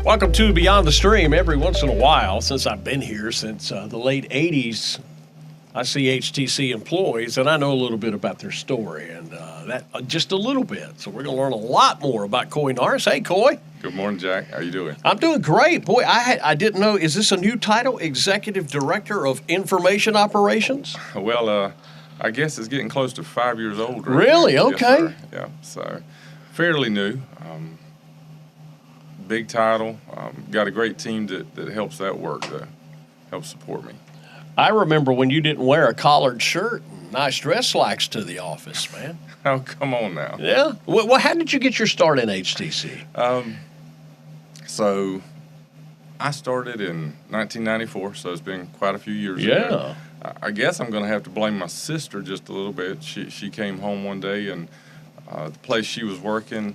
Welcome to Beyond the Stream. Every once in a while, since I've been here since the late 80s, I see HTC employees, and I know a little bit about their story, and that just a little bit. So we're going to learn a lot more about Coy Norris. Hey, Coy. Good morning, Jack. How you doing? I'm doing great. Boy, I didn't know. Is this a new title, Executive Director of Information Operations? Well, I guess it's getting close to 5 years old. Right Really? now. Okay. Yes, yeah, so fairly new. Big title. Got a great team that helps that work, to help support me. I remember when you didn't wear a collared shirt and nice dress slacks to the office, man. Oh, come on now. Yeah? Well, how did you get your start in HTC? So I started in 1994, so it's been quite a few years Yeah. ago. I guess I'm going to have to blame my sister just a little bit. She came home one day, and the place she was working,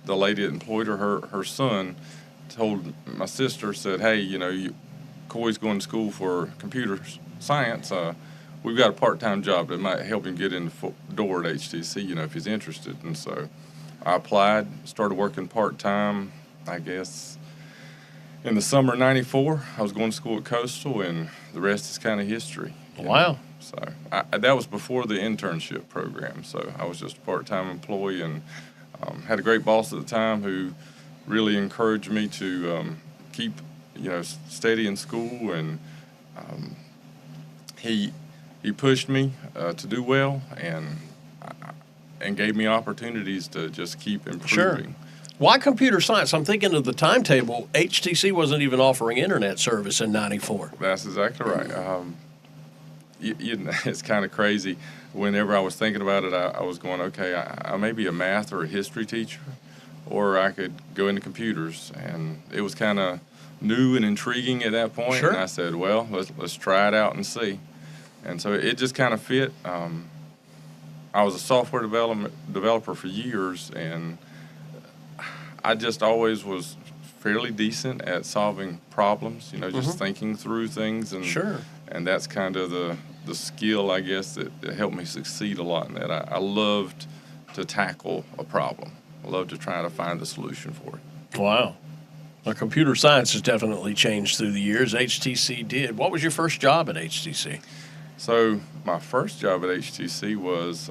the lady that employed her son told my sister, said, hey, Coy's going to school for computer science. We've got a part-time job that might help him get in the door at HTC, if he's interested. And so I applied, started working part-time, I guess. In the summer of 94, I was going to school at Coastal, and the rest is kind of history. Wow. So that was before the internship program. So I was just a part-time employee, and had a great boss at the time who really encouraged me to keep, steady in school, and he pushed me to do well, and gave me opportunities to just keep improving. Sure. Why computer science? I'm thinking of the timetable. HTC wasn't even offering internet service in 94. That's exactly right. It's kind of crazy. Whenever I was thinking about it, I was going, okay, I may be a math or a history teacher, or I could go into computers. And it was kind of new and intriguing at that point. Sure. And I said, well, let's try it out and see. And so it just kind of fit. I was a software developer for years, and I just always was fairly decent at solving problems, just thinking through things. And Sure. And that's kind of the skill, I guess, that helped me succeed a lot in that. I loved to tackle a problem. I loved to try to find the solution for it. Wow. Well, computer science has definitely changed through the years. HTC did. What was your first job at HTC? So my first job at HTC was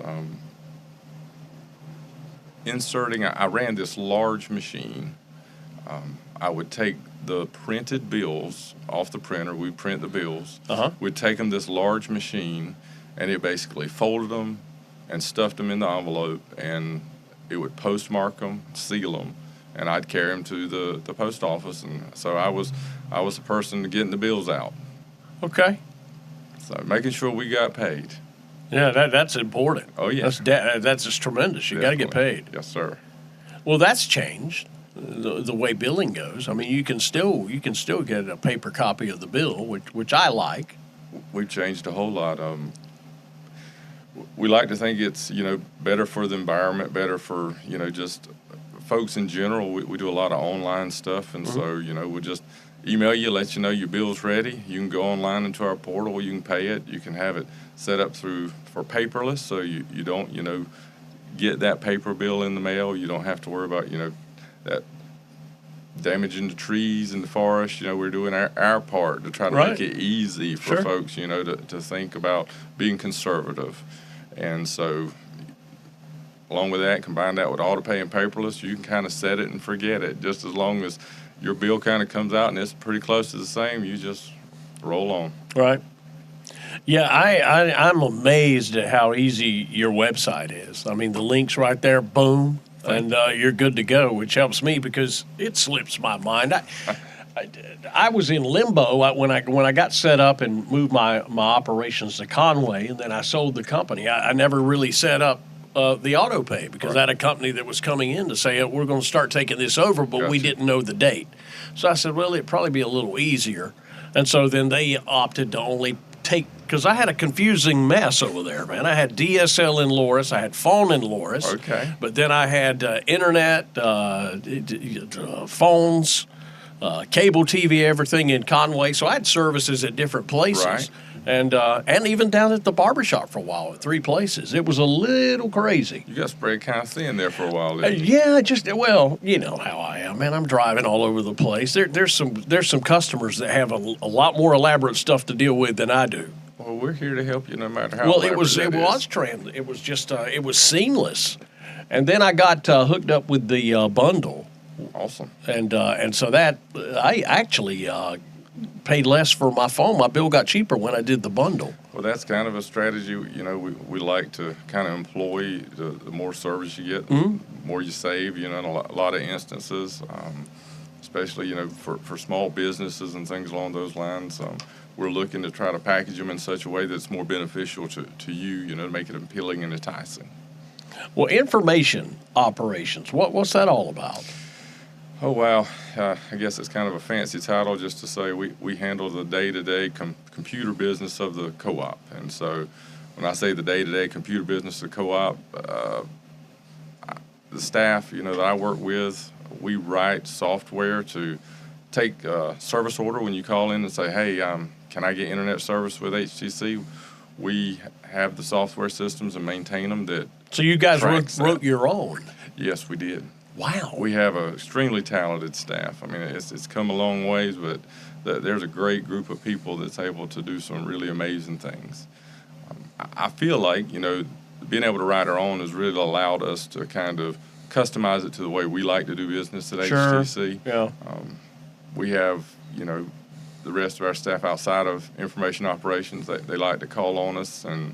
inserting. I ran this large machine. I would take the printed bills off the printer. We'd print the bills. We'd take them this large machine, and it basically folded them and stuffed them in the envelope, and it would postmark them, seal them, and I'd carry them to the post office. And so I was the person getting the bills out. Okay. So making sure we got paid. Yeah, that's important. Oh, yeah. That's just tremendous. You got to get paid. Yes, sir. Well, that's changed. The way billing goes. I mean, you can still get a paper copy of the bill, which I like. We've changed a whole lot. We like to think it's better for the environment, better for just folks in general. We do a lot of online stuff, and so we'll just email you, let you know your bill's ready. You can go online into our portal. You can pay it. You can have it set up for paperless, so you don't get that paper bill in the mail. You don't have to worry about that damaging the trees in the forest. We're doing our part to try to make it easy for folks, to think about being conservative. And so along with that, combine that with auto-pay and paperless, you can kind of set it and forget it. Just as long as your bill kind of comes out and it's pretty close to the same, you just roll on. Right. Yeah, I'm amazed at how easy your website is. I mean, the link's right there, boom. And you're good to go, which helps me because it slips my mind. I was in limbo when I got set up and moved my operations to Conway, and then I sold the company. I never really set up the auto pay because I had a company that was coming in to say, we're going to start taking this over, but we didn't know the date. So I said, well, it'd probably be a little easier. And so then they opted to only take, because I had a confusing mess over there, man. I had DSL in Loris, I had phone in Loris, but then I had internet, phones, cable TV, everything in Conway. So I had services at different places. and even down at the barbershop for a while at 3 places. It was a little crazy. You got spread kind of thin there for a while, didn't you? Yeah, well, you know how I am, man. I'm driving all over the place. There's some customers that have a lot more elaborate stuff to deal with than I do. Well, we're here to help you no matter how. Well, it was just it was seamless, and then I got hooked up with the bundle. Awesome. And so that I actually paid less for my phone. My bill got cheaper when I did the bundle. Well, that's kind of a strategy, you know, we like to kind of employ. The more service you get, the more you save, you know, in a lot of instances, especially, you know, for small businesses and things along those lines. We're looking to try to package them in such a way that's more beneficial to you, you know, to make it appealing and enticing. Well, information operations, what's that all about? Oh, wow. I guess it's kind of a fancy title just to say we handle the day-to-day computer business of the co-op. And so when I say the day-to-day computer business of the co-op, the staff, you know, that I work with, we write software to take a service order when you call in and say, hey, can I get internet service with HTC? We have the software systems and maintain them that. So you guys wrote your own? Yes, we did. Wow. We have an extremely talented staff. I mean, it's come a long ways, but there's a great group of people that's able to do some really amazing things. I feel like, you know, being able to write our own has really allowed us to kind of customize it to the way we like to do business at HTC. Yeah. We have, you know, the rest of our staff outside of information operations, they like to call on us, and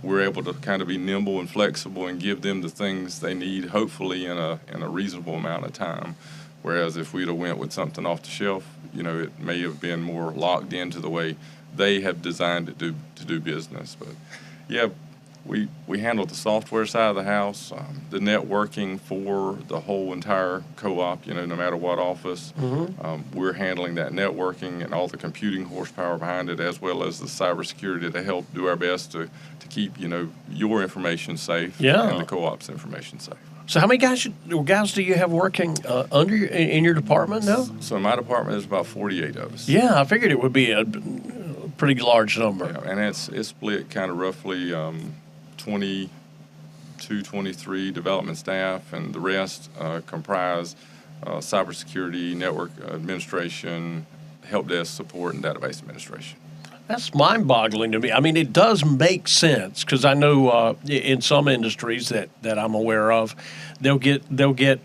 we're able to kind of be nimble and flexible and give them the things they need, hopefully in a reasonable amount of time. Whereas if we'd have went with something off the shelf, you know, it may have been more locked into the way they have designed it to do business. But yeah, we handle the software side of the house, the networking for the whole entire co-op, you know, no matter what office. We're handling that networking and all the computing horsepower behind it, as well as the cybersecurity to help do our best to keep, you know, your information safe and the co-op's information safe. So how many guys do you have working in your department now? So in my department, there's about 48 of us. Yeah, I figured it would be a pretty large number. Yeah, and it's split kind of roughly 22, 23 development staff, and the rest comprise cybersecurity, network administration, help desk support, and database administration. That's mind-boggling to me. I mean, it does make sense because I know in some industries that I'm aware of, they'll get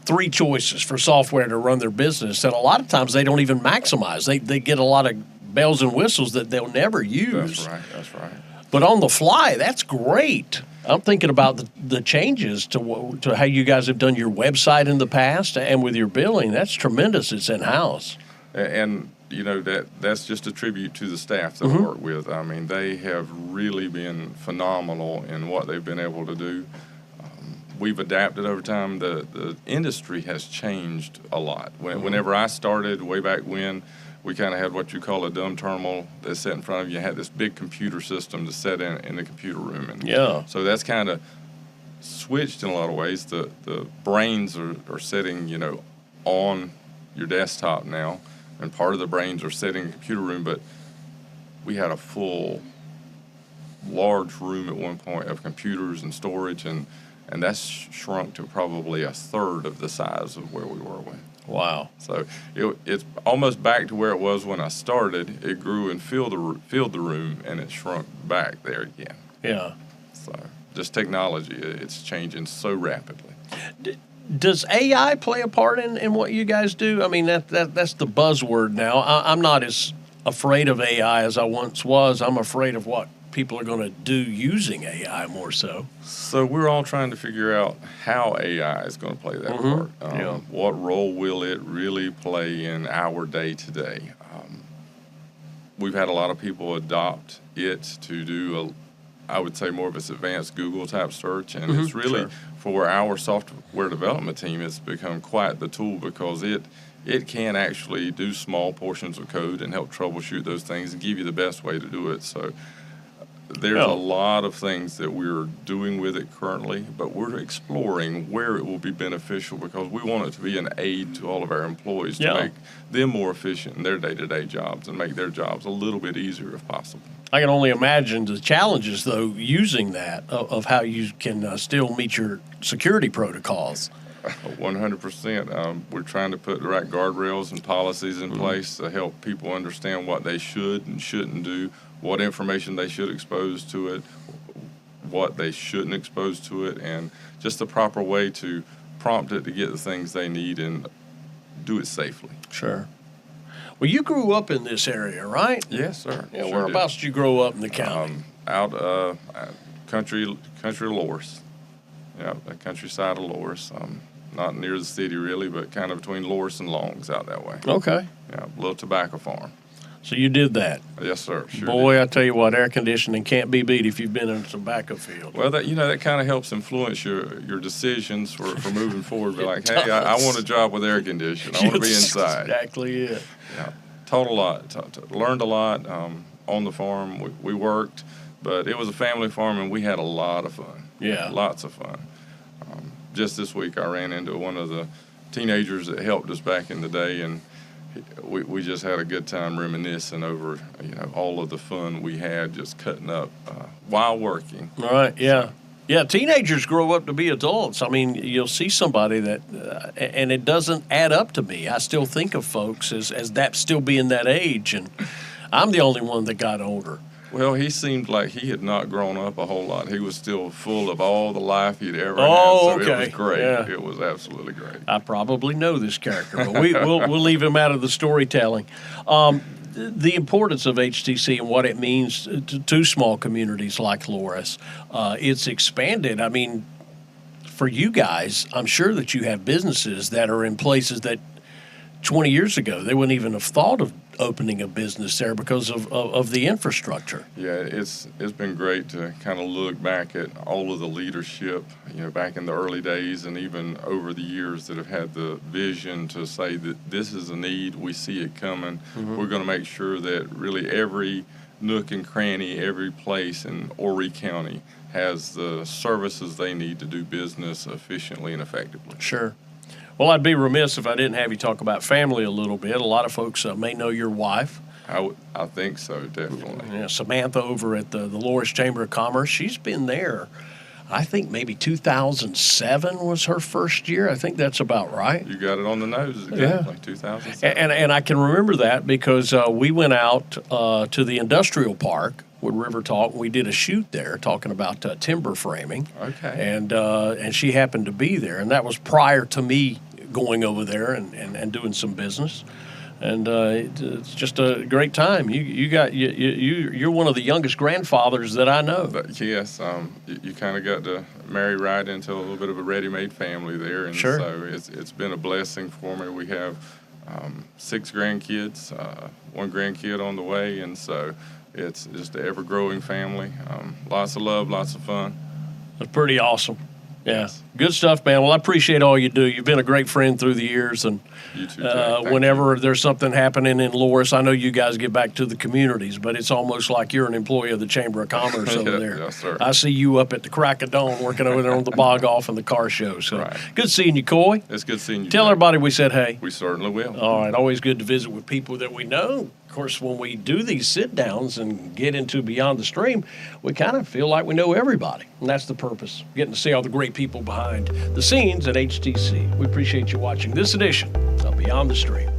3 choices for software to run their business, and a lot of times they don't even maximize. They get a lot of bells and whistles that they'll never use. That's right. But on the fly, that's great. I'm thinking about the changes to how you guys have done your website in the past and with your billing. That's tremendous. It's in-house. And you know, that's just a tribute to the staff that we work with. I mean, they have really been phenomenal in what they've been able to do. We've adapted over time. The industry has changed a lot. Whenever I started way back when, we kind of had what you call a dumb terminal that sat in front of you. You had this big computer system to set in the computer room. And so that's kind of switched in a lot of ways. The brains are sitting, you know, on your desktop now, and part of the brains are sitting in the computer room, but we had a full, large room at one point of computers and storage, and that's shrunk to probably a third of the size of where we were when. Wow. So it's almost back to where it was when I started. It grew and filled the room, and it shrunk back there again. Yeah. So just technology, it's changing so rapidly. Does AI play a part in what you guys do? I mean, that's the buzzword now. I'm not as afraid of AI as I once was. I'm afraid of what people are going to do using AI more so. So we're all trying to figure out how AI is going to play that part. What role will it really play in our day-to-day? We've had a lot of people adopt it to do I would say more of its advanced Google type search, and it's really for our software development team, it's become quite the tool because it can actually do small portions of code and help troubleshoot those things and give you the best way to do it. So there's a lot of things that we're doing with it currently, but we're exploring where it will be beneficial because we want it to be an aid to all of our employees to make them more efficient in their day-to-day jobs and make their jobs a little bit easier if possible. I can only imagine the challenges, though, using that, of how you can still meet your security protocols. 100%. We're trying to put the right guardrails and policies in place to help people understand what they should and shouldn't do, what information they should expose to it, what they shouldn't expose to it, and just the proper way to prompt it to get the things they need and do it safely. Sure. Well, you grew up in this area, right? Yes, sir. Yeah, whereabouts did you grow up in the county? Out country Loris. Yeah, the countryside of Loris. Not near the city really, but kind of between Loris and Longs out that way. Okay. Yeah, a little tobacco farm. So you did that? Yes, sir. Sure. Boy, did. I tell you what, air conditioning can't be beat if you've been in a tobacco field. Well, that kind of helps influence your decisions for moving forward. Be like, hey, I want a job with air conditioning. I want to be inside. Exactly it. Yeah, taught a lot. Learned a lot on the farm. We worked, but it was a family farm, and we had a lot of fun. Yeah, lots of fun. Just this week, I ran into one of the teenagers that helped us back in the day, and we just had a good time reminiscing over all of the fun we had just cutting up while working. Right. Yeah. Yeah. Teenagers grow up to be adults. I mean, you'll see somebody that, and it doesn't add up to me. I still think of folks as that still being that age, and I'm the only one that got older. Well, he seemed like he had not grown up a whole lot. He was still full of all the life he'd ever had. So okay. It was great. Yeah. It was absolutely great. I probably know this character, but we'll leave him out of the storytelling. The importance of HTC and what it means to small communities like Loris, it's expanded. I mean, for you guys, I'm sure that you have businesses that are in places that 20 years ago they wouldn't even have thought of opening a business there because of the infrastructure. Yeah, it's been great to kind of look back at all of the leadership, back in the early days and even over the years that have had the vision to say that this is a need, we see it coming. Mm-hmm. We're going to make sure that really every nook and cranny, every place in Horry County has the services they need to do business efficiently and effectively. Sure. Well, I'd be remiss if I didn't have you talk about family a little bit. A lot of folks may know your wife. I think so, definitely. Yeah, Samantha over at the Loris Chamber of Commerce. She's been there, I think maybe 2007 was her first year. I think that's about right. You got it on the nose, exactly, yeah. 2007. And I can remember that because we went out to the industrial park with RiverTalk. We did a shoot there talking about timber framing. Okay. And she happened to be there, and that was prior to me going over there and doing some business. And it's just a great time. You're one of the youngest grandfathers that I know. Yes, you kind of got to marry right into a little bit of a ready-made family there, and sure. So it's been a blessing for me. We have 6 grandkids, 1 grandkid on the way, and so it's just an ever-growing family. Lots of love, lots of fun. That's pretty awesome. Yeah, good stuff, man. Well, I appreciate all you do. You've been a great friend through the years, and you too, whenever there's something happening in Loris, I know you guys get back to the communities, but it's almost like you're an employee of the Chamber of Commerce over there. Yes, sir. I see you up at the crack of dawn working over there on the bog off and the car show. So right. Good seeing you, Coy. It's good seeing you. Tell everybody we said hey. We certainly will. All right, always good to visit with people that we know. Of course, when we do these sit-downs and get into Beyond the Stream, we kind of feel like we know everybody, and that's the purpose, getting to see all the great people behind the scenes at HTC. We appreciate you watching this edition of Beyond the Stream.